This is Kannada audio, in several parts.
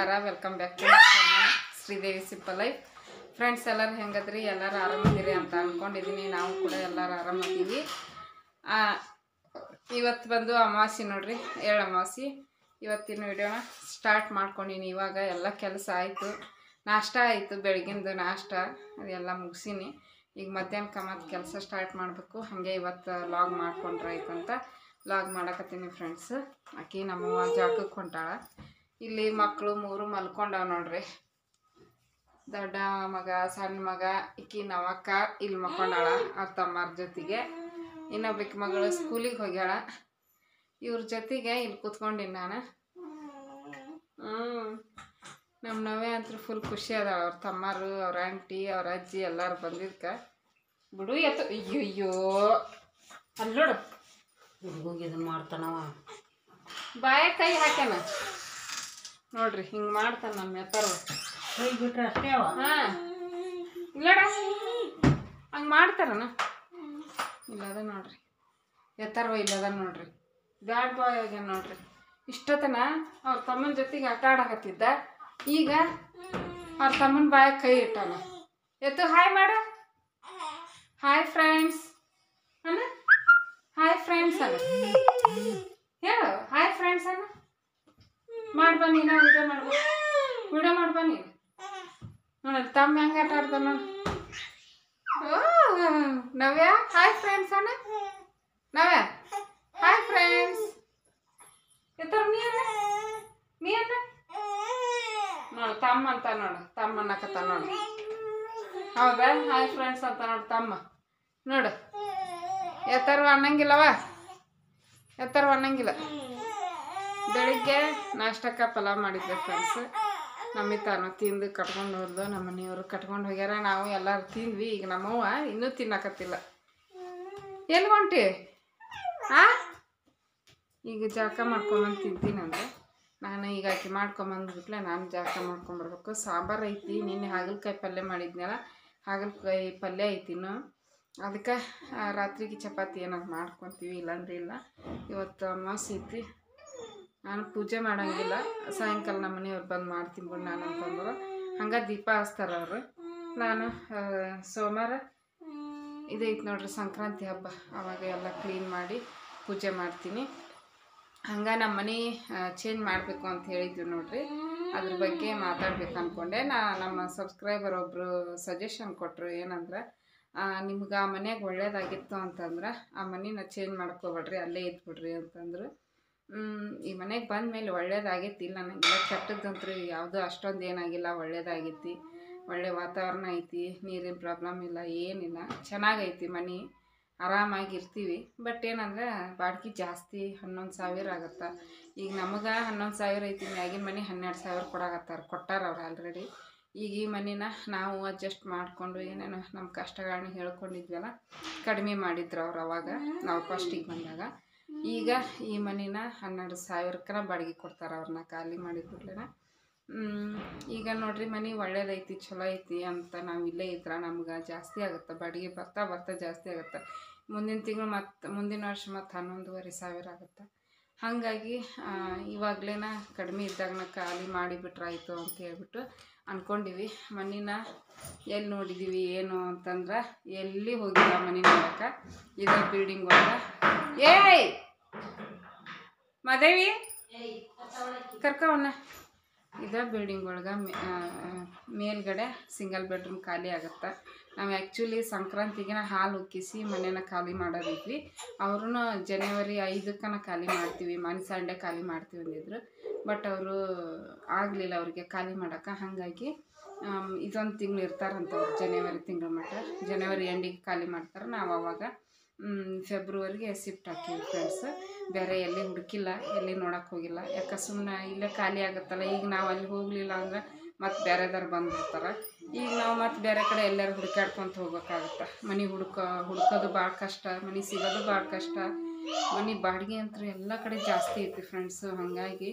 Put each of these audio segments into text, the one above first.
ನಮಸ್ಕಾರ, welcome back to my channel Sridevi simple life. Friends ಎಲ್ಲರೂ ಹೆಂಗದ್ರಿ? ಎಲ್ಲರೂ ಆರಾಮಿದ್ದೀರಿ ಅಂತ ಅಂದ್ಕೊಂಡಿದ್ದೀನಿ. ನಾವು ಕೂಡ ಎಲ್ಲರೂ ಆರಾಮಿದ್ದೀವಿ. ಇವತ್ತು ಬಂದು ಅಮಾವಾಸ್ಯೆ ನೋಡ್ರಿ, 7 ಅಮಾವಾಸ್ಯೆ. ಇವತ್ತಿನ ವಿಡಿಯೋನ ಸ್ಟಾರ್ಟ್ ಮಾಡ್ಕೊಂಡಿನಿ. ಇವಾಗ ಎಲ್ಲ ಕೆಲಸ ಆಯಿತು, ನಾಷ್ಟ ಆಯಿತು, ಬೆಳಗಿಂದು ನಾಷ್ಟ ಅದೆಲ್ಲ ಮುಗಿಸೀನಿ. ಈಗ ಮಧ್ಯಾಹ್ನಕ್ಕೆ ಮತ್ತು ಕೆಲಸ ಸ್ಟಾರ್ಟ್ ಮಾಡಬೇಕು. ಹಾಗೆ ಇವತ್ತು ಲಾಗ್ ಮಾಡ್ಕೊಂಡ್ರೆ ಆಯ್ತು ಅಂತ ಲಾಗ್ ಮಾಡಕತ್ತೀನಿ ಫ್ರೆಂಡ್ಸ್. ಆಕಿ ನಮ್ಮವ್ವ ಜಾಗಕ್ಕೆ ಹೊಂಟಾಳ. ಇಲ್ಲಿ ಮಕ್ಕಳು 3 ಮಲ್ಕೊಂಡಾವ ನೋಡ್ರಿ. ದೊಡ್ಡ ಮಗ, ಸಣ್ಣ ಮಗ, ಈಕಿ ನವಕ್ಕ ಇಲ್ಲಿ ಮಲ್ಕೊಂಡಾಳ ಅವ್ರ ತಮ್ಮರ ಜೊತೆಗೆ. ಇನ್ನೊಬ್ಬಕ್ಕೆ ಮಗಳು ಸ್ಕೂಲಿಗೆ ಹೋಗ್ಯಾಳ. ಇವ್ರ ಜೊತೆಗೆ ಇಲ್ಲಿ ಕೂತ್ಕೊಂಡಿನಿ ನಾನು. ನಮ್ಮ ನವ್ಯ ಅಂತೂ ಫುಲ್ ಖುಷಿ ಅದ. ಅವ್ರ ತಮ್ಮರು, ಅವ್ರ ಆಂಟಿ, ಅವ್ರ ಅಜ್ಜಿ ಎಲ್ಲರೂ ಬಂದಿದ್ಕ ಬಿಡು ಎತ್ತು. ಅಯ್ಯೋ ಅಲ್ಲಿ ನೋಡು, ಹುಡುಗಿಗೆ ಇದನ್ನು ಮಾಡ್ತಾನವ. ಬಾಯ ಕೈ ಹಾಕ್ಯಾನ ನೋಡ್ರಿ, ಹಿಂಗೆ ಮಾಡ್ತಾನೆ ನಮ್ಮ ಎತ್ತರು. ಕೈ ಬಿಟ್ರೆ ಅಷ್ಟೇ ಅವ. ಹಾಂ ಇಲ್ಲಡ ಹಂಗೆ ಮಾಡ್ತಾರನ. ಇಲ್ಲದ ನೋಡ್ರಿ ಎತ್ತರವ, ಇಲ್ಲದ ನೋಡ್ರಿ. ಬ್ಯಾಡ್ ಬಾಯ್ ಆಗ್ಯಾನ ನೋಡ್ರಿ. ಇಷ್ಟೊತ್ತನ ಅವ್ರ ತಮ್ಮನ ಜೊತೆಗೆ ಆಟ ಆಡಕತ್ತಿದ್ದ. ಈಗ ಅವ್ರ ತಮ್ಮನ ಬಾಯ ಕೈ ಇಟ್ಟಾನ. ಎತ್ತು ಹಾಯ್ ಮಾಡ. ಹಾಯ್ ಫ್ರೆಂಡ್ಸ್ ಅನ್ನ. ಹಾಯ್ ಫ್ರೆಂಡ್ಸ್ ಅನ್ನ ಹೇಳು. ಹಾಯ್ ಫ್ರೆಂಡ್ಸ್ ಅನ್ನ ಮಾಡ್ಬಾ ನೀನು. ವಿಡಿಯೋ ಮಾಡ್ಬಾ ನೀನು. ನೋಡಿ ತಮ್ಮ ಹೆಂಗೆ ಆಟ ಆಡ್ತಾನ ನೋಡಿ. ನವ್ಯ ಹಾಯ್ ಫ್ರೆಂಡ್ಸ್ ಅಣ್ಣ. ನವ್ಯ ಹಾಯ್ ಫ್ರೆಂಡ್ಸ್. ಎತ್ತರ ನೀ ಅಣ್ಣ ನೋಡಿ. ತಮ್ಮ ಅಂತ ನೋಡು, ತಮ್ಮ ಅನ್ನಕತ್ತ ನೋಡು. ಹೌದಾ? ಹಾಯ್ ಫ್ರೆಂಡ್ಸ್ ಅಂತ ನೋಡು ತಮ್ಮ. ನೋಡು ಎತ್ತರ ಅನ್ನಂಗಿಲ್ಲವ, ಎತ್ತರ ಅನ್ನಂಗಿಲ್ಲ. ಬೆಳಿಗ್ಗೆ ನಾಷ್ಟಕ್ಕೆ ಪಲಾವ್ ಮಾಡಿದ್ದೆ ಫ್ರೆಂಡ್ಸ್. ನಮ್ಮಿತಾನು ತಿಂದು ಕಟ್ಕೊಂಡು ಹೋದ್ಲು. ನಮ್ಮ ಮನೆಯವರು ಕಟ್ಕೊಂಡು ಹೋಗ್ಯಾರ. ನಾವು ಎಲ್ಲರೂ ತಿಂದ್ವಿ. ಈಗ ನಮ್ಮವ್ವ ಇನ್ನೂ ತಿನ್ನಕತ್ತಿಲ್ಲ. ಎಲ್ಲಿ ಹೊಂಟಿ? ಈಗ ಜಳಕ ಮಾಡ್ಕೊಂಬಂದು ತಿಂತೀನಿ ಅಂದರೆ ನಾನು ಈಗ ಆಕೆ ಮಾಡ್ಕೊಂಬಂದ್ಬಿಟ್ಲೆ ನಾನು ಜಳಕ ಮಾಡ್ಕೊಂಬರ್ಬೇಕು. ಸಾಂಬಾರು ಐತಿ. ನಿನ್ನೆ ಹಾಗಲಕಾಯಿ ಪಲ್ಯ ಮಾಡಿದ್ನಲ್ಲ, ಹಾಗಲಕಾಯಿ ಪಲ್ಯ ಐತಿನ್ನು. ಅದಕ್ಕೆ ರಾತ್ರಿಗೆ ಚಪಾತಿ ಏನಾದ್ರು ಮಾಡ್ಕೊತೀವಿ, ಇಲ್ಲಾಂದ್ರೆ ಇಲ್ಲ. ಇವತ್ತು ಅಮಾವಾಸ್ಯೆ ಐತಿ. ನಾನು ಪೂಜೆ ಮಾಡೋಂಗಿಲ್ಲ. ಸಾಯಂಕಾಲ ನಮ್ಮ ಮನೆಯವ್ರು ಬಂದು ಮಾಡ್ತೀನಿ ಬಿಡು ನಾನು ಅಂತಂದ್ರು. ಹಂಗೆ ದೀಪ ಹಚ್ತಾರೆ ಅವರು. ನಾನು ಸೋಮವಾರ ಇದೈತೆ ನೋಡ್ರಿ, ಸಂಕ್ರಾಂತಿ ಹಬ್ಬ. ಆವಾಗ ಎಲ್ಲ ಕ್ಲೀನ್ ಮಾಡಿ ಪೂಜೆ ಮಾಡ್ತೀನಿ. ಹಂಗೆ ನಮ್ಮ ಮನೆ ಚೇಂಜ್ ಮಾಡಬೇಕು ಅಂತ ಹೇಳಿದ್ವಿ ನೋಡ್ರಿ. ಅದ್ರ ಬಗ್ಗೆ ಮಾತಾಡ್ಬೇಕು ಅಂದ್ಕೊಂಡೆ. ನಮ್ಮ ಸಬ್ಸ್ಕ್ರೈಬರ್ ಒಬ್ಬರು ಸಜೆಷನ್ ಕೊಟ್ಟರು. ಏನಂದ್ರೆ, ನಿಮ್ಗೆ ಆ ಮನೆಯಾಗ ಒಳ್ಳೇದಾಗಿತ್ತು ಅಂತಂದ್ರೆ ಆ ಮನೇನ ಚೇಂಜ್ ಮಾಡ್ಕೊಬೇಡ್ರಿ, ಅಲ್ಲೇ ಇದ್ಬಿಡ್ರಿ ಅಂತಂದ್ರು. ಈ ಮನೆಗೆ ಬಂದ ಮೇಲೆ ಒಳ್ಳೇದಾಗೈತಿ. ಇಲ್ಲ ನನಗೆಲ್ಲ ಕೆಟ್ಟದ್ದಂತೂ ಯಾವುದೂ ಅಷ್ಟೊಂದು ಏನಾಗಿಲ್ಲ, ಒಳ್ಳೇದಾಗೈತಿ. ಒಳ್ಳೆ ವಾತಾವರಣ ಐತಿ, ನೀರಿನ ಪ್ರಾಬ್ಲಮ್ ಇಲ್ಲ, ಏನಿಲ್ಲ, ಚೆನ್ನಾಗೈತಿ ಮನೆ. ಆರಾಮಾಗಿರ್ತೀವಿ. ಬಟ್ ಏನಂದ್ರೆ ಬಾಡಿಗೆ ಜಾಸ್ತಿ, 11,000 ಆಗುತ್ತೆ. ಈಗ ನಮಗೆ 11,000 ಐತಿ, ಮ್ಯಾಗಿನ ಮನೆ 12,000 ಕೊಟ್ಟಾರ ಅವ್ರು ಆಲ್ರೆಡಿ. ಈಗ ಈ ಮನೇನ ನಾವು ಅಡ್ಜಸ್ಟ್ ಮಾಡಿಕೊಂಡು ಏನೇನೋ ನಮ್ಮ ಕಷ್ಟಗಳನ್ನ ಹೇಳ್ಕೊಂಡಿದ್ವಲ್ಲ, ಕಡಿಮೆ ಮಾಡಿದ್ರು ಅವ್ರು ಅವಾಗ ನಾವು ಫಸ್ಟಿಗೆ ಬಂದಾಗ. ಈಗ ಈ ಮನೇನ 12,000ಕ್ಕೆ ಬಾಡಿಗೆ ಕೊಡ್ತಾರೆ. ಅವ್ರನ್ನ ಖಾಲಿ ಮಾಡಿದ್ಬಿಟ್ಲೇನ. ಈಗ ನೋಡ್ರಿ ಮನೆ ಒಳ್ಳೇದೈತಿ, ಚಲೋ ಐತಿ ಅಂತ ನಾವು ಇಲ್ಲೇ ಇದ್ರೆ ನಮ್ಗೆ ಜಾಸ್ತಿ ಆಗುತ್ತೆ ಬಾಡಿಗೆ. ಬರ್ತಾ ಬರ್ತಾ ಜಾಸ್ತಿ ಆಗುತ್ತೆ. ಮುಂದಿನ ತಿಂಗಳು ಮುಂದಿನ ವರ್ಷ ಮತ್ತು 11,500 ಆಗುತ್ತೆ. ಹಾಗಾಗಿ ಇವಾಗಲೇ ಕಡಿಮೆ ಇದ್ದಾಗನ ಖಾಲಿ ಮಾಡಿಬಿಟ್ರಾಯ್ತು ಅಂತ ಹೇಳ್ಬಿಟ್ಟು ಅಂದ್ಕೊಂಡಿವಿ. ಮನೇನ ಎಲ್ಲಿ ನೋಡಿದ್ದೀವಿ ಏನು ಅಂತಂದ್ರೆ, ಎಲ್ಲಿ ಹೋಗಿಲ್ಲ ಮನೆ ನೋಡೋಕೆ. ಇದೇ ಬಿಲ್ಡಿಂಗ್ ಒಳಗೆ. ಏಯ್ ಮಾದೇವಿ ಕರ್ಕವನ್ನ. ಇದೇ ಬಿಲ್ಡಿಂಗ್ ಒಳಗೆ ಮೇಲ್ಗಡೆ ಸಿಂಗಲ್ ಬೆಡ್ರೂಮ್ ಖಾಲಿ ಆಗುತ್ತೆ. ನಾವು ಆ್ಯಕ್ಚುಲಿ ಸಂಕ್ರಾಂತಿಗೆ ಹಾಲು ಉಕ್ಕಿಸಿ ಮನೇನ ಖಾಲಿ ಮಾಡೋದಿದ್ವಿ. ಅವ್ರೂ ಜನವರಿ 5ಕ್ಕೆ ಖಾಲಿ ಮಾಡ್ತೀವಿ, ಸಂಡೇ ಖಾಲಿ ಮಾಡ್ತೀವಿ ಅಂದಿದ್ರು. ಬಟ್ ಅವರು ಆಗಲಿಲ್ಲ ಅವ್ರಿಗೆ ಖಾಲಿ ಮಾಡೋಕೆ. ಹಾಗಾಗಿ ಇದೊಂದು ತಿಂಗಳು ಇರ್ತಾರಂತವ್ರು, ಜನವರಿ ತಿಂಗಳ ಮಟ್ಟ. ಜನವರಿ ಎಂಡಿಗೆ ಖಾಲಿ ಮಾಡ್ತಾರೆ. ನಾವು ಅವಾಗ ಫೆಬ್ರವರಿಗೆ ಶಿಫ್ಟ್ ಹಾಕೀವಿ ಫ್ರೆಂಡ್ಸ್. ಬೇರೆ ಎಲ್ಲಿ ಹುಡುಕಿಲ್ಲ, ಎಲ್ಲಿ ನೋಡೋಕೆ ಹೋಗಿಲ್ಲ. ಯಾಕೆ ಸುಮ್ಮನೆ ಇಲ್ಲೇ ಖಾಲಿ ಆಗುತ್ತಲ್ಲ. ಈಗ ನಾವು ಅಲ್ಲಿ ಹೋಗಲಿಲ್ಲ ಅಂದ್ರೆ ಮತ್ತು ಬೇರೆದಾರು ಬಂದುಬಿಡ್ತಾರೆ. ಈಗ ನಾವು ಮತ್ತು ಬೇರೆ ಕಡೆ ಎಲ್ಲರೂ ಹುಡುಕಾಡ್ಕೊತ ಹೋಗ್ಬೇಕಾಗತ್ತೆ. ಮನೆ ಹುಡ್ಕೋದು ಭಾಳ ಕಷ್ಟ, ಮನೆ ಸಿಗೋದು ಭಾಳ ಕಷ್ಟ. ಮನೆ ಬಾಡಿಗೆ ಅಂತೂ ಎಲ್ಲ ಕಡೆ ಜಾಸ್ತಿ ಐತಿ ಫ್ರೆಂಡ್ಸು. ಹಾಗಾಗಿ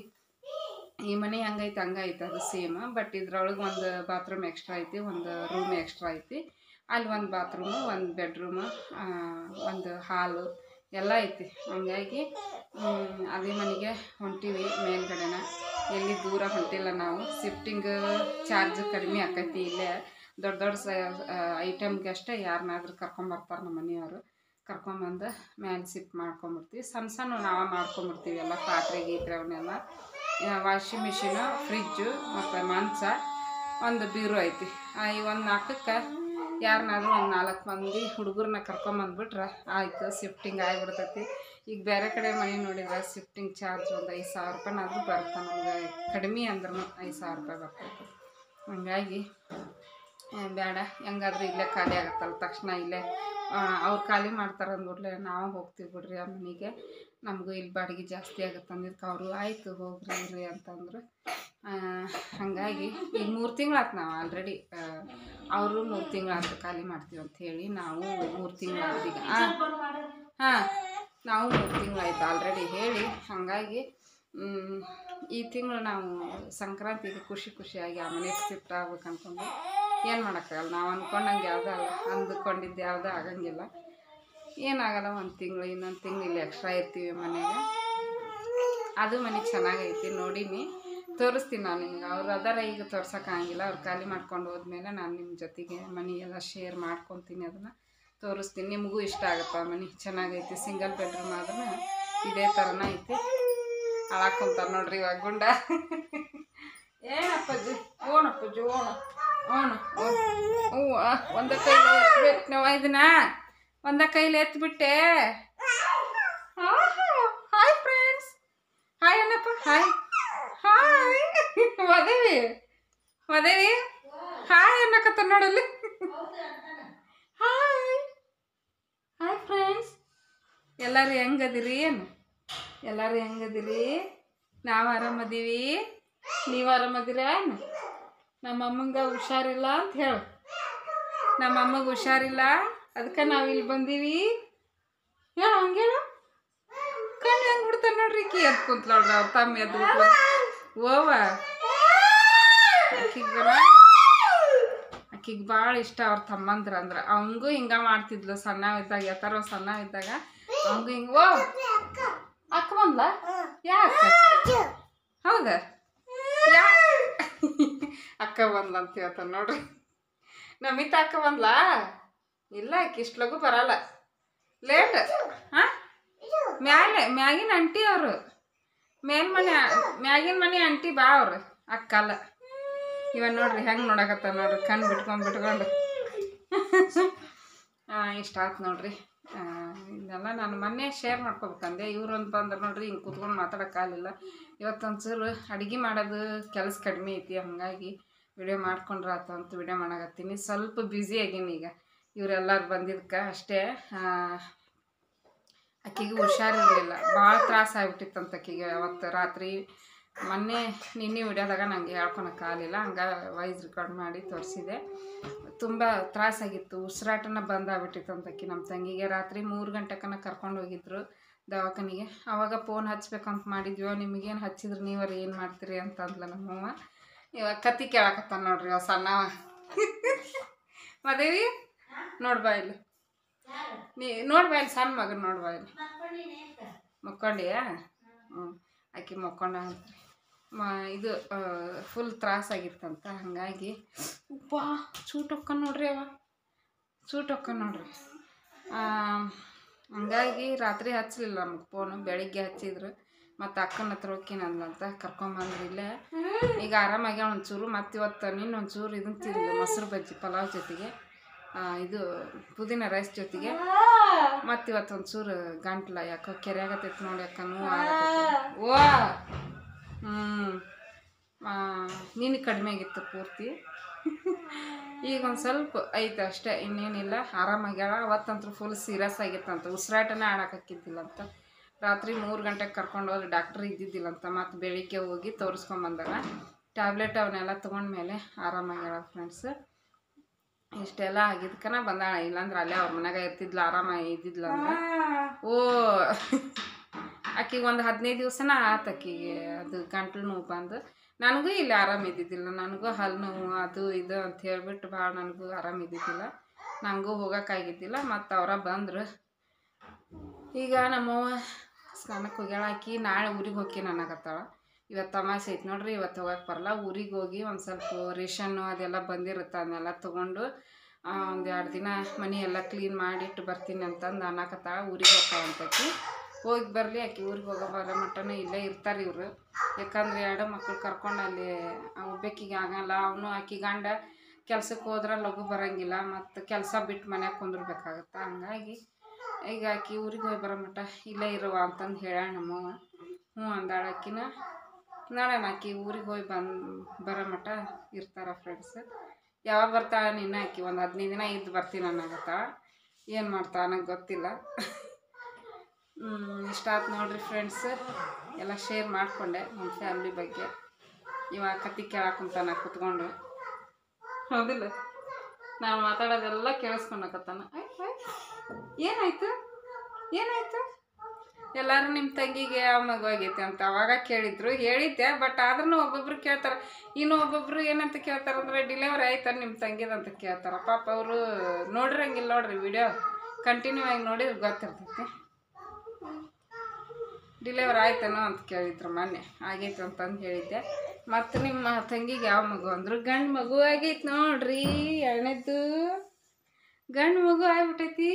ಈ ಮನೆ ಹಂಗೈತೆ ಹಂಗೈತೆ ಅದು ಸೇಮ್. ಬಟ್ ಇದ್ರೊಳಗೆ ಒಂದು ಬಾತ್ರೂಮ್ ಎಕ್ಸ್ಟ್ರಾ ಐತಿ, ಒಂದು ರೂಮ್ ಎಕ್ಸ್ಟ್ರಾ ಐತಿ. ಅಲ್ಲಿ ಒಂದು ಬಾತ್ರೂಮು, ಒಂದು ಬೆಡ್ರೂಮು, ಒಂದು ಹಾಲು ಎಲ್ಲ ಐತಿ. ಹಂಗಾಗಿ ಅದೇ ಮನೆಗೆ ಹೊಂಟೀವಿ ಮೇಲ್ಗಡೆನ. ಎಲ್ಲಿ ದೂರ ಹೊಂಟಿಲ್ಲ ನಾವು. ಶಿಫ್ಟಿಂಗ್ ಚಾರ್ಜ್ ಕಡಿಮೆ ಆಕೈತಿ. ಇಲ್ಲೇ ದೊಡ್ಡ ದೊಡ್ಡ ಐಟಮ್ಗೆ ಅಷ್ಟೇ ಯಾರನ್ನಾದ್ರೂ ಕರ್ಕೊಂಬರ್ತಾರೆ ನಮ್ಮ ಮನೆಯವರು. ಕರ್ಕೊಂಬಂದು ಮ್ಯಾಲೆ ಶಿಫ್ಟ್ ಮಾಡ್ಕೊಂಬಿಡ್ತೀವಿ. ಸಣ್ಣ ಸಣ್ಣ ನಾವು ಮಾಡ್ಕೊಂಬಿಡ್ತೀವಿ ಎಲ್ಲ ಪಾತ್ರೆ ಗೀತ್ರೆ ಅವನ್ನೆಲ್ಲ. ವಾಷಿಂಗ್ ಮಿಷಿನು, ಫ್ರಿಜ್ಜು ಮತ್ತು ಮಂಚ, ಒಂದು ಬೀರು ಐತಿ. ಈ ಒಂದು 4ಕ್ಕೆ ಯಾರನ್ನಾದ್ರೂ ಒಂದು 4 ಮಂದಿ ಹುಡುಗರನ್ನ ಕರ್ಕೊಂಬಂದ್ಬಿಟ್ರೆ ಆಯಿತು, ಶಿಫ್ಟಿಂಗ್ ಆಗಿಬಿಡ್ತೈತಿ. ಈಗ ಬೇರೆ ಕಡೆ ಮನೆ ನೋಡಿದ್ರೆ ಶಿಫ್ಟಿಂಗ್ ಚಾರ್ಜ್ ಒಂದು 5,000 ರೂಪಾಯಿನಾದ್ರೂ ಬರುತ್ತೆ ನಮ್ಗೆ. ಕಡಿಮೆ ಅಂದ್ರೂ 5,000 ರೂಪಾಯಿ ಬರ್ತೈತಿ. ಹಂಗಾಗಿ ಬೇಡ, ಹೆಂಗಾದ್ರೂ ಇಲ್ಲೇ ಖಾಲಿ ಆಗುತ್ತಲ್ಲ ತಕ್ಷಣ. ಇಲ್ಲೇ ಅವ್ರು ಖಾಲಿ ಮಾಡ್ತಾರೆ ಅಂದ್ಬಿಟ್ಲೆ ನಾವು ಹೋಗ್ತೀವಿ ಬಿಡ್ರಿ ಆ ಮನೆಗೆ. ನಮಗೂ ಇಲ್ಲಿ ಬಾಡಿಗೆ ಜಾಸ್ತಿ ಆಗುತ್ತೆ ಅಂದಿದ್ದಕ್ಕೆ ಅವರು ಆಯಿತು ಹೋಗ್ರಿ ಇರ್ರಿ ಅಂತಂದ್ರು. ಹಾಗಾಗಿ ಈಗ 3 ತಿಂಗಳಾಯ್ತು ನಾವು ಆಲ್ರೆಡಿ. ಅವರು 3 ತಿಂಗಳಾಯ್ತು ಖಾಲಿ ಮಾಡ್ತೀವಿ ಅಂಥೇಳಿ. ನಾವು 3 ತಿಂಗಳಾಯ್ತು ಈಗ. ಹಾಂ, ನಾವು 3 ತಿಂಗಳಾಯ್ತು ಆಲ್ರೆಡಿ ಹೇಳಿ. ಹಾಗಾಗಿ ಈ ತಿಂಗಳು ನಾವು ಸಂಕ್ರಾಂತಿಗೆ ಖುಷಿಯಾಗಿ ಆ ಮನೆಗೆ ಶಿಫ್ಟ್ ಆಗ್ಬೇಕು ಅಂದ್ಕೊಂಡು ಏನು ಮಾಡೋಕ್ಕಾಗಲ್ಲ. ನಾವು ಅಂದ್ಕೊಂಡಂಗೆ ಯಾವುದೋ ಅಂದ್ಕೊಂಡಿದ್ದು ಯಾವುದೋ ಆಗಂಗಿಲ್ಲ. ಏನಾಗಲ್ಲ, 1 ತಿಂಗಳು ಇನ್ನೊಂದು ತಿಂಗಳು ಇಲ್ಲಿ ಎಕ್ಸ್ಟ್ರಾ ಇರ್ತೀವಿ ಮನೆಗೆ. ಅದು ಮನೆ ಚೆನ್ನಾಗೈತಿ, ನೋಡೀನಿ, ತೋರಿಸ್ತೀನಿ ನಾನು ನಿಮ್ಗೆ. ಅವ್ರು ಅದರ ಈಗ ತೋರ್ಸೋಕ್ಕಾಗಿಲ್ಲ. ಅವ್ರು ಖಾಲಿ ಮಾಡ್ಕೊಂಡು ಹೋದ್ಮೇಲೆ ನಾನು ನಿಮ್ಮ ಜೊತೆಗೆ ಮನೆ ಎಲ್ಲ ಶೇರ್ ಮಾಡ್ಕೊತೀನಿ, ಅದನ್ನು ತೋರಿಸ್ತೀನಿ. ನಿಮಗೂ ಇಷ್ಟ ಆಗುತ್ತೆ. ಆ ಮನೆ ಚೆನ್ನಾಗೈತಿ. ಸಿಂಗಲ್ ಬೆಡ್ರೂಮ್ ಆದ್ರೂ ಇದೇ ಥರನ ಐತಿ. ಅಳಾಕೊಂತಾರೆ ನೋಡ್ರಿ ಇವಾಗ ಗುಂಡ. ಏನಪ್ಪಜ್ಜಿ, ಓಣಪ್ಪಜ್ಜಿ ಒಂದ ಕೈಲಿ ಎತ್ಬಿಟ್ಟು ನಾವು ಇದನ್ನ ಒಂದ ಕೈಲಿ ಎತ್ಬಿಟ್ಟೆ. ಹಾಯ್ ಫ್ರೆಂಡ್ಸ್, ಹಾಯ್ ಅನ್ನಪ್ಪ, ಹಾಯ್ ಹಾಯ್. ಮದೇವಿ ಹಾಯ್ ಅನ್ನಕತ್ತ ನೋಡಲ್ಲಿ. ಹಾಯ್ ಫ್ರೆಂಡ್ಸ್, ಎಲ್ಲರೂ ಹೆಂಗದಿರಿ? ಎಲ್ಲರೂ ಹೆಂಗದಿರಿ? ನಾವು ಆರಾಮದೀವಿ, ನೀವು ಆರಾಮದಿರ? ನಮ್ಮ ಅಮ್ಮಂಗೆ ಹುಷಾರಿಲ್ಲ ಅಂತ ಹೇಳು. ನಮ್ಮ ಅಮ್ಮಗೆ ಹುಷಾರಿಲ್ಲ, ಅದಕ್ಕೆ ನಾವು ಇಲ್ಲಿ ಬಂದೀವಿ ಹೇಳು. ಹಂಗೇಳು, ಕಣ್ಣು ಹೆಂಗೆ ಬಿಡ್ತಾನೆ ನೋಡ್ರಿ. ಕಿ ಎದ್ದು ಕುಂತ ನೋಡ್ರಿ, ಅವ್ರ ತಮ್ಮ ಎದ್ದು ಓವ. ಆಕಿಗೆ ಭಾಳ ಇಷ್ಟ ಅವ್ರ ತಮ್ಮಂದ್ರ ಅಂದ್ರೆ. ಅವಂಗೂ ಹಿಂಗೆ ಮಾಡ್ತಿದ್ಲು ಸಣ್ಣವಿದ್ದಾಗ. ಯಾತಾರ ಸಣ್ಣವಿದ್ದಾಗ ಅವಂಗೂ ಹಿಂಗೆ. ಓ ಅಕ್ಕ ಬಂದ್ಲ? ಯಾಕೆ? ಹೌದಾ? ಅಕ್ಕ ಬಂದ್ಲ ಅಂತ ಹೇಳ್ತಾನೆ ನೋಡ್ರಿ. ನಮಿತ ಅಕ್ಕ ಬಂದ್ಲಾ? ಇಲ್ಲ, ಆಕೆ ಇಷ್ಟು ಲಗು ಬರಲ್ಲ, ಲೇಟ್. ಹಾಂ, ಮ್ಯಾಗಿನ ಅಂಟಿ ಅವರು, ಮ್ಯಾಗಿನ ಮನೆ ಅಂಟಿ ಬಾ ಅವ್ರು, ಅಕ್ಕಲ್ಲ. ಇವ ನೋಡ್ರಿ ಹೆಂಗೆ ನೋಡಕತ್ತ ನೋಡ್ರಿ, ಕಣ್ಣು ಬಿಟ್ಕೊಂಡು. ಇಷ್ಟ ಆಯ್ತು ನೋಡ್ರಿ. ಇದೆಲ್ಲ ನಾನು ಮೊನ್ನೆ ಶೇರ್ ಮಾಡ್ಕೊಬೇಕಂದೆ. ಇವ್ರೊಂದು ಬಂದ್ರೆ ನೋಡ್ರಿ ಹಿಂಗೆ ಕೂತ್ಕೊಂಡು ಮಾತಾಡೋಕ್ಕಾಗಲಿಲ್ಲ. ಇವತ್ತೊಂಚೂರು ಅಡುಗೆ ಮಾಡೋದು ಕೆಲಸ ಕಡಿಮೆ ಐತಿ. ಹಾಗಾಗಿ ವಿಡಿಯೋ ಮಾಡ್ಕೊಂಡ್ರೆ ಆಯ್ತು ಅಂತ ವಿಡಿಯೋ ಮಾಡಕತ್ತೀನಿ. ಸ್ವಲ್ಪ ಬ್ಯುಸಿ ಆಗೀನಿ ಈಗ, ಇವರೆಲ್ಲರೂ ಬಂದಿದ್ದಕ್ಕೆ ಅಷ್ಟೇ. ಆಕೆಗೆ ಹುಷಾರಿರಲಿಲ್ಲ, ಭಾಳ ತ್ರಾಸ ಆಗ್ಬಿಟ್ಟಿತ್ತಂತ ಆಕೆಗೆ. ಅವತ್ತು ರಾತ್ರಿ ನಿನ್ನೆ ವಿಡಿಯೋದಾಗ ನಂಗೆ ಹೇಳ್ಕೊಳಕ್ಕಾಗಲಿಲ್ಲ. ಹಂಗೆ ವಾಯ್ಸ್ ರೆಕಾರ್ಡ್ ಮಾಡಿ ತೋರಿಸಿದೆ. ತುಂಬ ತ್ರಾಸಾಗಿತ್ತು, ಉಸಿರಾಟನ ಬಂದಾಗ್ಬಿಟ್ಟಿತ್ತಂತ ಆಕೆ. ನಮ್ಮ ತಂಗಿಗೆ ರಾತ್ರಿ 3 ಗಂಟೆಕನ ಕರ್ಕೊಂಡು ಹೋಗಿದ್ರು ದವಾಖಾನಿಗೆ. ಆವಾಗ ಫೋನ್ ಹಚ್ಬೇಕಂತ ಮಾಡಿದ್ವಿ. ನಿಮಗೇನು ಹಚ್ಚಿದ್ರು ನೀವರು ಏನು ಮಾಡ್ತೀರಿ ಅಂತಂದ್ಲ ನಮ್ಮವ್ವ. ಇವಾಗ ಕತ್ತಿ ಕೇಳಕತ್ತಾನ ನೋಡ್ರಿ ಅವ ಸಣ್ಣವ. ಮದೇವಿ ನೋಡ್ಬಾ ಇಲ್ಲಿ, ನೋಡ್ಬಾ ಇಲ್ಲಿ, ಸಣ್ಣ ಮಗನ ನೋಡ್ಬಾ ಇಲ್ಲಿ. ಮಕ್ಕೊಂಡಿಯಾ? ಆಕೆ ಮಕ್ಕೊಂಡ ಅಂತ್ರಿ. ಇದು ಫುಲ್ ತ್ರಾಸಾಗಿತ್ತಂತ. ಹಾಗಾಗಿ ಚೂಟ್ ಹೊಕ್ಕನ್ ನೋಡ್ರಿ, ಚೂಟ್ ಹೊಕ್ಕನ್ ನೋಡ್ರಿ. ಹಂಗಾಗಿ ರಾತ್ರಿ ಹಚ್ಚಲಿಲ್ಲ ನಮಗೆ ಫೋನು. ಬೆಳಿಗ್ಗೆ ಹಚ್ಚಿದ್ರು. ಮತ್ತು ಅಕ್ಕನ ಹತ್ರ ಹೋಗ್ತೀನಂದಂತ ಕರ್ಕೊಂಬಂದ್ರಿ ಇಲ್ಲೇ. ಈಗ ಆರಾಮಾಗ್ಯಾವ ಒಂಚೂರು. ಮತ್ತು ಇವತ್ತು ಒಂಚೂರು ಇದನ್ನು ತಿಂದು ಮೊಸರು ಬಜ್ಜಿ ಪಲಾವ್ ಜೊತೆಗೆ, ಇದು ಪುದೀನ ರೈಸ್ ಜೊತೆಗೆ. ಮತ್ತು ಇವತ್ತು ಒಂಚೂರು ಗಂಟ್ಲ ಯಾಕೋ ಕೆರೆಯಾಗತ್ತೈತಿ ನೋಡಿ, ಅಕ್ಕ ನೋವು ಆಗತ್ತೈತಿ. ಓ ನೀನು ಕಡಿಮೆ ಆಗಿತ್ತು ಪೂರ್ತಿ. ಈಗ ಒಂದು ಸ್ವಲ್ಪ ಐತೆ ಅಷ್ಟೇ, ಇನ್ನೇನಿಲ್ಲ. ಆರಾಮಾಗ್ಯಾಳ. ಅವತ್ತಂತೂ ಫುಲ್ ಸೀರಿಯಸ್ ಆಗಿತ್ತಂತ, ಉಸಿರಾಟನೇ ಆಡೋಕ್ಕಿದ್ದಿಲ್ಲಂತ. ರಾತ್ರಿ 3 ಗಂಟೆಗೆ ಕರ್ಕೊಂಡು ಹೋಗಿ ಡಾಕ್ಟ್ರ್ ಇದ್ದಿದ್ದಿಲ್ಲಂತ. ಮತ್ತು ಬೆಳಿಗ್ಗೆ ಹೋಗಿ ತೋರಿಸ್ಕೊಂಬಂದಾಗ ಟ್ಯಾಬ್ಲೆಟ್ ಅವನ್ನೆಲ್ಲ ತೊಗೊಂಡ್ಮೇಲೆ ಆರಾಮಾಗ್ಯಾಳ ಫ್ರೆಂಡ್ಸ್. ಇಷ್ಟೆಲ್ಲ ಆಗಿದ್ಕನ ಬಂದಾಳ. ಇಲ್ಲಾಂದ್ರೆ ಅಲ್ಲೇ ಅವ್ರ ಮನೆಯಾಗ ಇರ್ತಿದ್ಲ, ಆರಾಮಾಗಿ ಇದ್ದಿದ್ಲಂದ್ರೆ. ಓ ಆಕಿಗೆ ಒಂದು 15 ದಿವಸನ ಆತು ಆಕಿಗೆ ಅದು ಗಂಟ್ಲು ನೋವು ಬಂದು. ನನಗೂ ಇಲ್ಲಿ ಆರಾಮಿದ್ದಿದ್ದಿಲ್ಲ, ನನಗೂ ಹಲ್ಲು ನೋವು ಅದು ಇದು ಅಂತ ಹೇಳ್ಬಿಟ್ಟು ಭಾಳ ನನಗೂ ಆರಾಮಿದ್ದಿದ್ದಿಲ್ಲ. ನನಗೂ ಹೋಗೋಕ್ಕಾಗಿದ್ದಿಲ್ಲ. ಮತ್ತು ಅವರ ಬಂದರು. ಈಗ ನಮ್ಮವ್ವ ಸ್ನಾನಕ್ಕೆ ಹೋಗ್ಯಾಳ. ಆಕಿ ನಾಳೆ ಊರಿಗೆ ಹೋಗಿ ಅನ್ನಕತ್ತಾಳ. ಇವತ್ತು ತಮಾಷೆ ಐತೆ ನೋಡ್ರಿ. ಇವತ್ತು ಹೋಗಕ್ಕೆ ಬರಲ್ಲ, ಊರಿಗೆ ಹೋಗಿ ಒಂದು ಸ್ವಲ್ಪ ರೇಷನ್ನು ಅದೆಲ್ಲ ಬಂದಿರುತ್ತೆ, ಅದನ್ನೆಲ್ಲ ತೊಗೊಂಡು ಒಂದು 2 ದಿನ ಮನೆ ಎಲ್ಲ ಕ್ಲೀನ್ ಮಾಡಿಟ್ಟು ಬರ್ತೀನಿ ಅಂತಂದು ಅನ್ನಕತ್ತಾಳ. ಊರಿಗೆ ಹೋಗ್ತಾವಂತಕಿ, ಹೋಗಿ ಬರಲಿ. ಆಕೆ ಊರಿಗೆ ಬರೋ ಮಟ್ಟನೇ ಇಲ್ಲೇ ಇರ್ತಾರೆ ಇವರು. ಯಾಕಂದ್ರೆ 2 ಮಕ್ಕಳು ಕರ್ಕೊಂಡು ಅಲ್ಲಿ ಒಬ್ಬಾಕಿಗೆ ಆಗಲ್ಲ. ಅವನು ಆಕೆ ಗಂಡ ಕೆಲ್ಸಕ್ಕೆ ಹೋದ್ರೆ ಲಘು ಬರೋಂಗಿಲ್ಲ, ಮತ್ತು ಕೆಲಸ ಬಿಟ್ಟು ಮನ್ಯಾಗ ಕುಂದಿರ್ಬೇಕಾಗತ್ತೆ. ಹಂಗಾಗಿ ಈಗ ಆಕೆ ಊರಿಗೆ ಹೋಗಿ ಬರೋ ಮಟ್ಟ ಇಲ್ಲೇ ಇರುವ ಅಂತಂದು ಹೇಳೋಣ ನಮ್ಮವ್ವ. ಹ್ಞೂ ಅಂದಾಳ ಆಕಿನ. ನೋಡೋಣ, ಆಕೆ ಊರಿಗೆ ಹೋಗಿ ಬರೋ ಮಟ್ಟ ಇರ್ತಾರೆ ಫ್ರೆಂಡ್ಸ್. ಯಾವಾಗ ಬರ್ತಾಳೆ ನಿನ್ನ ಆಕಿ ಒಂದು 15 ದಿನ ಇದ್ದು ಬರ್ತೀನಿ ಅನ್ನಕತ್ತಾಳ. ಏನು ಮಾಡ್ತಾಳೆ ನನಗೆ ಗೊತ್ತಿಲ್ಲ. ಇಷ್ಟ ಆಯ್ತು ನೋಡ್ರಿ ಫ್ರೆಂಡ್ಸ್. ಎಲ್ಲ ಶೇರ್ ಮಾಡಿಕೊಂಡೆ ನಮ್ಮ ಫ್ಯಾಮ್ಲಿ ಬಗ್ಗೆ. ಇವಾಗ ಕತ್ತಿ ಕೇಳಾಕುಂತಾನ ಕುತ್ಕೊಂಡು, ಹೌದಿಲ್ಲ? ನಾನು ಮಾತಾಡೋದೆಲ್ಲ ಕೇಳಿಸ್ಕೊಳಕತ್ತಾನ. ಏನಾಯ್ತು ಏನಾಯ್ತು? ಎಲ್ಲರೂ ನಿಮ್ಮ ತಂಗಿಗೆ ಯಾವ ಮಗು ಆಗೈತೆ ಅಂತ ಅವಾಗ ಕೇಳಿದ್ರು, ಹೇಳಿದ್ದೆ. ಬಟ್ ಆದ್ರೂ ಒಬ್ಬೊಬ್ರು ಕೇಳ್ತಾರೆ. ಇನ್ನು ಒಬ್ಬೊಬ್ರು ಏನಂತ ಕೇಳ್ತಾರಂದ್ರೆ ಡಿಲಿವರಿ ಆಯ್ತು ನಿಮ್ಮ ತಂಗಿದಂತ ಕೇಳ್ತಾರೆ. ಪಾಪ ಅವರು ನೋಡಿರಂಗಿಲ್ಲ ನೋಡ್ರಿ, ವಿಡಿಯೋ ಕಂಟಿನ್ಯೂ ಆಗಿ ನೋಡಿದ್ರೆ ಗೊತ್ತಿರ್ತೈತಿ. ಡಿಲಿವರಿ ಆಯ್ತೇನೋ ಅಂತ ಕೇಳಿದ್ರು, ಮೊನ್ನೆ ಆಗೈತೆ ಅಂತಂದು ಹೇಳಿದ್ದೆ. ಮತ್ತು ನಿಮ್ಮ ತಂಗಿಗೆ ಯಾವ ಮಗು ಅಂದರು, ಗಂಡು ಮಗು ಆಗೈತೆ ನೋಡ್ರಿ. 2ನೇದ್ದು ಗಂಡು ಮಗು ಆಗ್ಬಿಟ್ಟೈತಿ.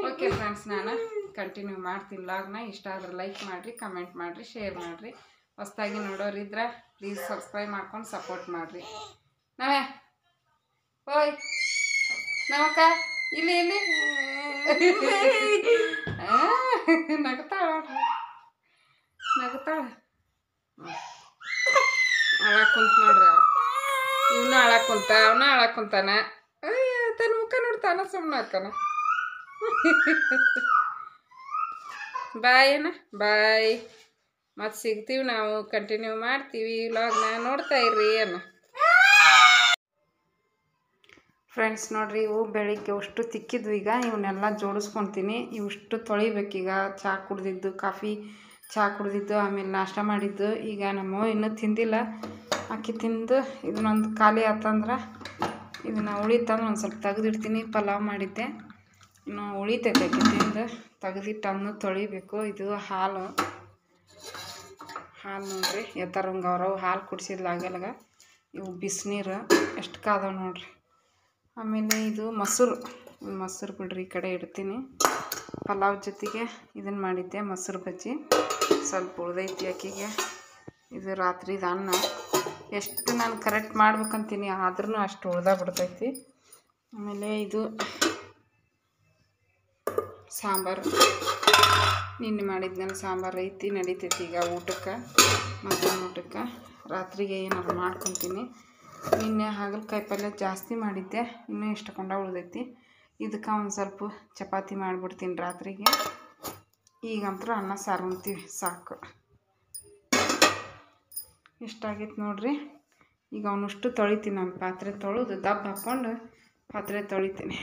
ಓಕೆ ಫ್ರೆಂಡ್ಸ್, ನಾನು ಕಂಟಿನ್ಯೂ ಮಾಡ್ತೀನಿ ವ್ಲಾಗ್ನ. ಇಷ್ಟ ಆದ್ರೆ ಲೈಕ್ ಮಾಡಿರಿ, ಕಮೆಂಟ್ ಮಾಡಿರಿ, ಶೇರ್ ಮಾಡಿರಿ. ಹೊಸ್ದಾಗಿ ನೋಡೋರಿದ್ರೆ ಪ್ಲೀಸ್ ಸಬ್ಸ್ಕ್ರೈಬ್ ಮಾಡ್ಕೊಂಡು ಸಪೋರ್ಟ್ ಮಾಡಿರಿ. ನಾವೇ ಓಯ್ ನಮಕ್ಕ ಇಲ್ಲಿ ಇಲ್ಲಿ ನಗ್ತಾಳ ನಗ್ತಾಳ. ಅಳಾಕುಂತ ನೋಡ್ರಿ. ಇವನು ಅಳಾಕುಂತ, ಅವನ ಅಳಾಕುಂತಾನ. ತನ್ನ ಮುಖ ನೋಡ್ತಾನ, ಸುಮ್ಮನೆ ಹಾಕನ. ಬಾಯ್ ಅಣ್ಣ, ಬಾಯ್. ಮತ್ತು ಸಿಗ್ತೀವಿ ನಾವು, ಕಂಟಿನ್ಯೂ ಮಾಡ್ತೀವಿ ವ್ಲಾಗ್ನ. ನೋಡ್ತಾ ಇರ್ರಿ ಅಣ್ಣ. ಫ್ರೆಂಡ್ಸ್ ನೋಡ್ರಿ, ಇವು ಬೆಳಿಗ್ಗೆ ಅಷ್ಟು ತಿಕ್ಕಿದ್ವು. ಈಗ ಇವನ್ನೆಲ್ಲ ಜೋಡಿಸ್ಕೊತೀನಿ. ಇವಿಷ್ಟು ತೊಳಿಬೇಕೀಗ. ಚಹಾ ಕುಡ್ದಿದ್ದು, ಕಾಫಿ ಚಹಾ ಕುಡ್ದಿದ್ದು, ಆಮೇಲೆ ನಾಷ್ಟ ಮಾಡಿದ್ದು. ಈಗ ನಮ್ಮವ್ವ ಇನ್ನೂ ತಿಂದಿಲ್ಲ. ಅಕ್ಕಿ ತಿಂದು ಇದನ್ನೊಂದು ಖಾಲಿ ಆತಂದ್ರೆ ಇದನ್ನು ಉಳಿತಂದ್ರೆ ಒಂದು ಸ್ವಲ್ಪ ತೆಗೆದಿಡ್ತೀನಿ. ಪಲಾವ್ ಮಾಡಿದ್ದೆ, ಇನ್ನು ಉಳಿತೈತೆ. ಅಕ್ಕಿ ತಿಂದು ತೆಗೆದಿಟ್ಟು ಅನ್ನು ತೊಳಿಬೇಕು. ಇದು ಹಾಲು ನೋಡ್ರಿ, ಎತ್ತರಂಗೆ ಅವ್ರವು ಹಾಲು ಕುಡಿಸಿದ್ಲು ಆಗಲ್ಗ. ಇವು ಬಿಸಿನೀರು ಎಷ್ಟು ಕಾದವ ನೋಡ್ರಿ. ಆಮೇಲೆ ಇದು ಮೊಸರು ಬಿಡ್ರಿ, ಈ ಕಡೆ ಇಡ್ತೀನಿ. ಪಲಾವ್ ಜೊತೆಗೆ ಇದನ್ನು ಮಾಡಿದ್ದೆ, ಮೊಸರು ಬಜ್ಜಿ. ಸ್ವಲ್ಪ ಉಳ್ದೈತಿ ಅಕ್ಕಿಗೆ. ಇದು ರಾತ್ರಿದು ಅನ್ನ. ಎಷ್ಟು ನಾನು ಕರೆಕ್ಟ್ ಮಾಡ್ಬೇಕಂತೀನಿ, ಆದ್ರೂ ಅಷ್ಟು ಉಳ್ದಾಗ್ಬಿಡ್ತೈತಿ. ಆಮೇಲೆ ಇದು ಸಾಂಬಾರು, ನಿನ್ನೆ ಮಾಡಿದ್ಮೇಲೆ ಸಾಂಬಾರು ಐತಿ, ನಡಿತೈತಿ ಈಗ ಊಟಕ್ಕೆ, ಮಧ್ಯಾಹ್ನ ಊಟಕ್ಕೆ. ರಾತ್ರಿಗೆ ಏನಾದ್ರು ಮಾಡ್ಕೊತೀನಿ. ನಿನ್ನೆ ಹಾಗಲಕಾಯಿ ಪಲ್ಯ ಜಾಸ್ತಿ ಮಾಡಿದ್ದೆ, ಇನ್ನೂ ಇಷ್ಟಕೊಂಡ ಉಳ್ದೈತಿ. ಇದಕ್ಕೆ ಒಂದು ಸ್ವಲ್ಪ ಚಪಾತಿ ಮಾಡಿಬಿಡ್ತೀನಿ ರಾತ್ರಿಗೆ. ಈಗಂತೂ ಅನ್ನ ಸಾರು ಉಣ್ತೀವಿ, ಸಾಕು. ಇಷ್ಟಾಗೈತೆ ನೋಡ್ರಿ. ಈಗ ಅವನಷ್ಟು ತೊಳಿತೀನಿ. ನಾನು ಪಾತ್ರೆ ತೊಳೆದು ದಬ್ಬ ಹಾಕ್ಕೊಂಡು ಪಾತ್ರೆ ತೊಳಿತೀನಿ.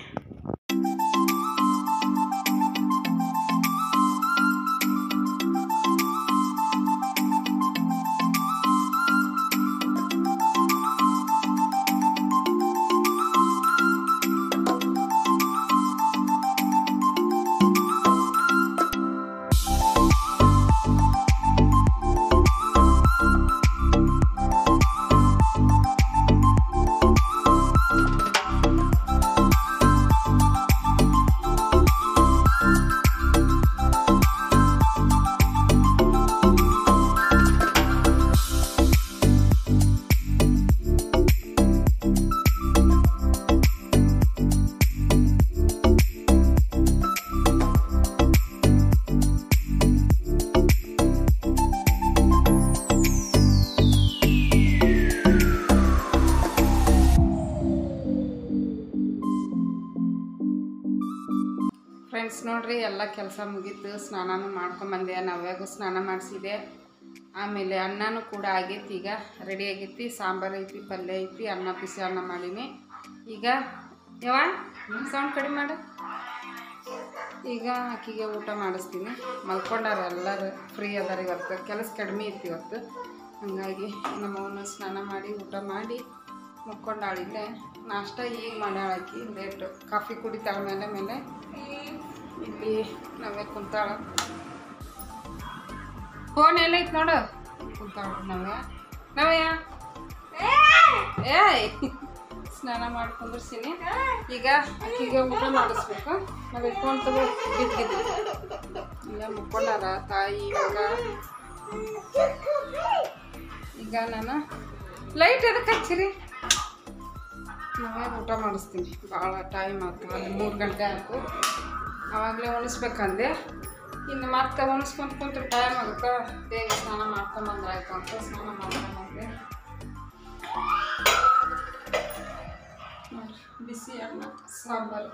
ಫ್ರೆಂಡ್ಸ್ ನೋಡ್ರಿ, ಎಲ್ಲ ಕೆಲಸ ಮುಗೀತು. ಸ್ನಾನನೂ ಮಾಡ್ಕೊಂಬಂದೆ, ನವ್ಯಾಗೂ ಸ್ನಾನ ಮಾಡಿಸಿದೆ. ಆಮೇಲೆ ಅನ್ನನೂ ಕೂಡ ಆಗೈತಿ, ಈಗ ರೆಡಿ ಆಗೈತಿ. ಸಾಂಬಾರು ಐತಿ, ಪಲ್ಯ ಐತಿ, ಅನ್ನ ಬಿಸಿ ಅನ್ನ ಮಾಡೀನಿ. ಈಗ ಸೌಂಡ್ ಕಡಿಮೆ ಮಾಡು. ಈಗ ಆಕಿಗೆ ಊಟ ಮಾಡಿಸ್ತೀನಿ. ಮಲ್ಕೊಂಡಾರ ಎಲ್ಲರೂ, ಫ್ರೀ ಅದಾರ ಇವತ್ತು. ಕೆಲಸ ಕಡಿಮೆ ಐತಿ ಇವತ್ತು. ಹಾಗಾಗಿ ನಮ್ಮವನ್ನ ಸ್ನಾನ ಮಾಡಿ ಊಟ ಮಾಡಿ ಮುಕ್ಕೊಂಡಾಳಿದ್ದೆ. ನಾಷ್ಟ ಈಗ ಮಾಡ್ಯಾಳಾಕಿ, ಲೇಟು. ಕಾಫಿ ಕುಡಿತಾಳ ಮೇಲೆ. ಇಲ್ಲಿ ನಾವೇ ಕುಂತಾಳ. ಫೋನ್ ಎಲ್ಲೈತೆ ನೋಡು ಕುಂತಾವ್ರಿ ನವ್ಯ ಏಯ್ ಸ್ನಾನ ಮಾಡಿ ಕುಂದಿರ್ಸೀನಿ. ಈಗ ಅಕ್ಕಿಗೆ ಊಟ ಮಾಡಿಸ್ಬೇಕು. ನಾವು ಫೋನ್ ತಗೋ ಬಿದ್ದಿದ್ವಿ ಇಲ್ಲ ಮುಕ್ಕೊಂಡಾರ ತಾಯಿ ಮಗ. ಈಗ ನಾನು ಲೈಟ್ ಎದಕ್ಕೆ ಹಚ್ಚಿರಿ ನಾವೇ ಊಟ ಮಾಡಿಸ್ತೀನಿ. ಭಾಳ ಟೈಮ್ ಆಯ್ತು, ಅಲ್ಲಿ 3 ಗಂಟೆ ಆಯ್ತು. ಆವಾಗಲೇ ಉಣಿಸ್ಬೇಕಂದೆ. ಇನ್ನು ಮತ್ತೆ ಉಣಿಸ್ಕೊಂತ ಕುಂತ್ರೆ ಟೈಮ್ ಆಗುತ್ತೆ. ಬೇಗ ಸ್ನಾನ ಮಾಡ್ಕೊಂಬಂದ್ರಾಯ್ತು ಅಂತ ಸ್ನಾನ ಮಾಡ್ಕೊಂಬಂದೆ. ನೋಡಿರಿ ಬಿಸಿ ಅನ್ನ ಸಾಂಬಾರು.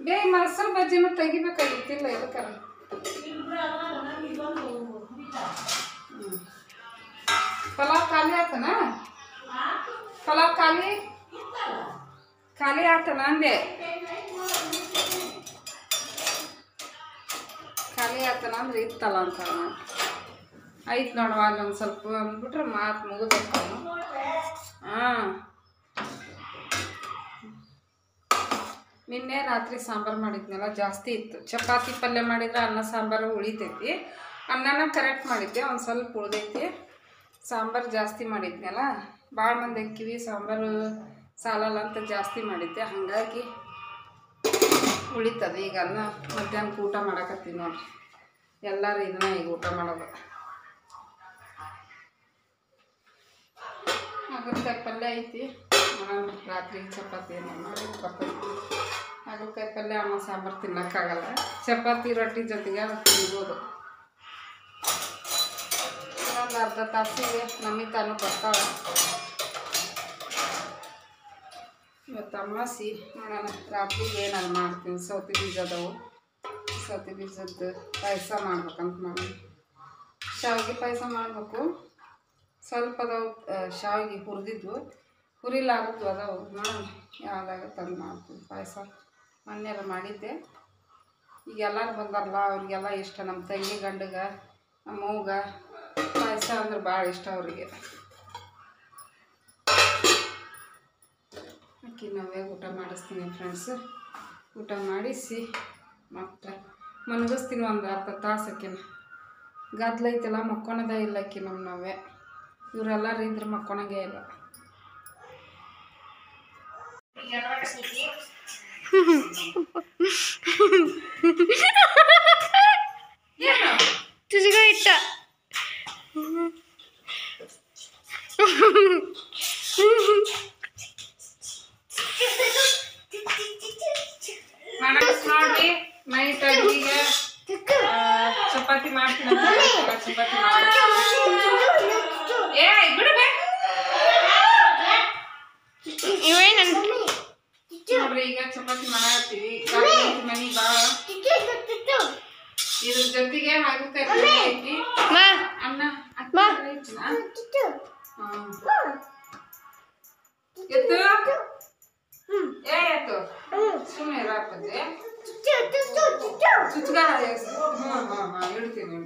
ಬೇಗ ಮೊಸರು ಬಜ್ಜಿನೂ ತೆಗಿಬೇಕಾಗಿತ್ತಿಲ್ಲ ಎದಕ್ಕಾರ. ಪಲಾವ್ ಖಾಲಿ ಆತನ? ಪಲಾವ್ ಖಾಲಿ ಆತನ ಅಂದೆ. ಖಾಲಿ ಆತನ ಅಂದ್ರೆ ಇತ್ತಲ್ಲ ಅಂತ ಐತೆ ನೋಡುವ ಅಲ್ಲೊಂದು ಸ್ವಲ್ಪ ಅಂದ್ಬಿಟ್ರೆ ಮಾತು ಮುಗಿದಕ್ಕ. ಹಾಂ ನಿನ್ನೆ ರಾತ್ರಿ ಸಾಂಬಾರು ಮಾಡಿದ್ನಲ್ಲ ಜಾಸ್ತಿ ಇತ್ತು. ಚಪಾತಿ ಪಲ್ಯ ಮಾಡಿದ್ರೆ ಅನ್ನ ಸಾಂಬಾರು ಉಳಿತೈತಿ. ಅನ್ನನ ಕರೆಕ್ಟ್ ಮಾಡಿದ್ದೆ, ಒಂದು ಸ್ವಲ್ಪ ಉಳ್ದೈತಿ. ಸಾಂಬಾರು ಜಾಸ್ತಿ ಮಾಡಿದ್ನಲ್ಲ, ಭಾಳ ಮಂದಿ ಅಕ್ಕಿವಿ ಸಾಂಬಾರು ಸಾಲಲ್ಲ ಅಂತ ಜಾಸ್ತಿ ಮಾಡಿದ್ದೆ. ಹಾಗಾಗಿ ಉಳಿತದೆ. ಈಗ ಅನ್ನ ಮಧ್ಯಾಹ್ನಕ್ಕೆ ಊಟ ಮಾಡಕತ್ತೀವಿ ನೋಡ್ರಿ. ಎಲ್ಲರೂ ಇದನ್ನ ಈಗ ಊಟ ಮಾಡೋದು. ಹಾಗಲಕಾಯಿ ಪಲ್ಯ ಐತಿ. ರಾತ್ರಿ ಚಪಾತಿ ಏನೋ ಮಾಡಿ ಬರ್ತೈತಿ. ಹಾಗಲಕಾಯಿ ಪಲ್ಯ ಅನ್ನ ಸಾಂಬಾರು ತಿನ್ನೋಕ್ಕಾಗಲ್ಲ. ಚಪಾತಿ ರೊಟ್ಟಿ ಜೊತೆಗೆ ಅದು ತಿನ್ಬೋದು. ಒಂದು ಅರ್ಧ ತಾಸಿಗೆ ನಮ್ಮಿ ತಾನು ಬರ್ತಾಳೆ. ಇವತ್ತು ಅಮಾಸಿ ನೋಡೋಣ ರಾತ್ರಿಗೆ ಏನಾರು ಮಾಡ್ತೀನಿ. ಸೌತಿ ಬೀಜ ಅದಾವು, ಸೌತಿ ಬೀಜದ್ದು ಪಾಯಸ ಮಾಡ್ಬೇಕಂತ ಮಾಡಿ. ಶಾವಿಗೆ ಪಾಯಸ ಮಾಡಬೇಕು. ಸ್ವಲ್ಪ ಅದಾವು ಶಾವಿಗೆ ಹುರಿದಿದ್ವು, ಹುರಿಲಾಗದ್ದು ಅದಾವು. ನೋಡೋಣ ಯಾವ್ದಾಗುತ್ತೆ ಅದು ಮಾಡ್ತೀನಿ ಪಾಯಸ. ಮೊನ್ನೆಲ್ಲ ಮಾಡಿದ್ದೆ. ಈಗ ಎಲ್ಲರೂ ಬಂದಾರಲ್ಲ ಅವ್ರಿಗೆಲ್ಲ ಇಷ್ಟ. ನಮ್ಮ ತಂಗಿ ಗಂಡಗೆ ನಮ್ಮ ಅವ್ಗೆ ಪಾಯಸ ಅಂದ್ರೆ ಭಾಳ ಇಷ್ಟ ಅವರಿಗೆ. ಅಕ್ಕಿ ನಾವೇ ಊಟ ಮಾಡಿಸ್ತೀನಿ ಫ್ರೆಂಡ್ಸ್. ಊಟ ಮಾಡಿಸಿ ಮತ್ತು ಮನಗಿಸ್ತೀನಿ ಒಂದು ಅರ್ಧ ತಾಸು. ಅಕ್ಕಿನ ಗದ್ಲೈತೆಲ್ಲ ಮಕ್ಕೊಳೋದೇ ಇಲ್ಲ ಅಕ್ಕಿ ನಾವೇ. ಇವರೆಲ್ಲರೂ ಇದ್ರೆ ಮಕ್ಕೊಳಂಗೇ ಇಲ್ಲ. तुझको इट्टा ನೋಡಿ ನೈಟ್ ಅಡುಗೆಗೆ ಚಪಾತಿ ಮಾಡ್ತೀನಿ. ಚಪಾತಿ ಏ ಬಿಡಬೇ ನೋಡ್ರಿ. ಈಗ ಚಪಾತಿ ಮಾಡತ್ತೀವಿ. ಮನಿ ಭಾಳ ಇದ್ರ ಜೊತೆಗೆ ಹಾಗಲಕಾಯಿ ಐತಿ. ಅನ್ನ ಎತ್ತು ಏ ಎತ್ತು ಸುಮ್ಮನೆ ಇರಾಪದೆ ಚುಚ್ಕ ಇಡ್ತೀನಿ.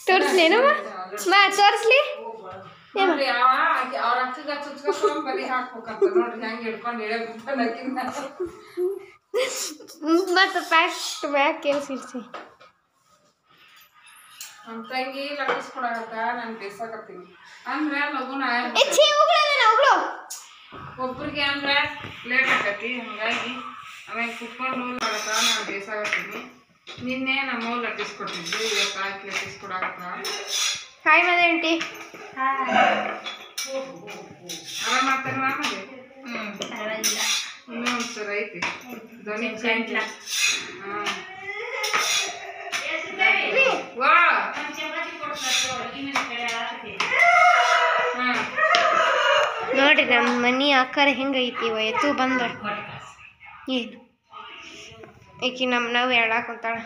ತೋರಿಸ್ಲೇನು ತೋರಿಸ್ಲಿ ನೋಡ್ರಿ ಅವ್ರ ಅಕ್ಕಗ ಚುಚ್ಕೊಂಡು ಬಲಿ ಹಾಕ್ಬೇಕಂತ. ನೋಡ್ರಿ ಹೆಂಗೆ ಹಿಡ್ಕೊಂಡು ಇಡಬೇಕಿನ್ನ ಮತ್ತು ಬ್ಯಾಕ್ ಕೇಳಿಸಿ. ನಮ್ಮ ತಂಗಿ ಲಟ್ಟಿಸ್ಕೊಡಾಗತ್ತ, ನಾನು ಬೇಸಾಕತ್ತೀನಿ. ಅಂದ್ರೆ ಲಗುನ ಒಬ್ರಿಗೆ ಅಂದ್ರೆ ಲೇಟ್ ಆಕತಿ. ಹಂಗಾಗಿ ಆಮೇಲೆ ಕುತ್ಕೊಂಡು ಆಗತ್ತ, ನಾನು ಬೇಸಾಕತ್ತೀನಿ. ನಿನ್ನೆ ನಮ್ಮವ್ವ ಲಟ್ಟಿಸ್ಕೊಟ್ಟಿದ್ದು, ಇವತ್ತು ಆಕಿ ಲಟ್ಟಿಸ್ಕೊಡಾಗತ್ತ. ಹಾಯ್ ಮದೆ ಆಂಟಿ. ಆರಾಮ ಆಗ್ತಾರ ಆಮೇಲೆ. ಪರವಾಗಿಲ್ಲ. ಇನ್ನೂ ಒಂದ್ಸರ ಐತಿ ಧ್ವನಿ ಚೇಂಜ್. ಹಾಂ ವಾ ನೋಡ್ರಿ ನಮ್ಮ ಮನಿ ಆಕಾರ ಹೆಂಗೈತಿ. ಎತ್ತು ಬಂದ ಏನು ಈಕಿ ನಾವು ಹೇಳಾಕ ಕುಂತಾಳ.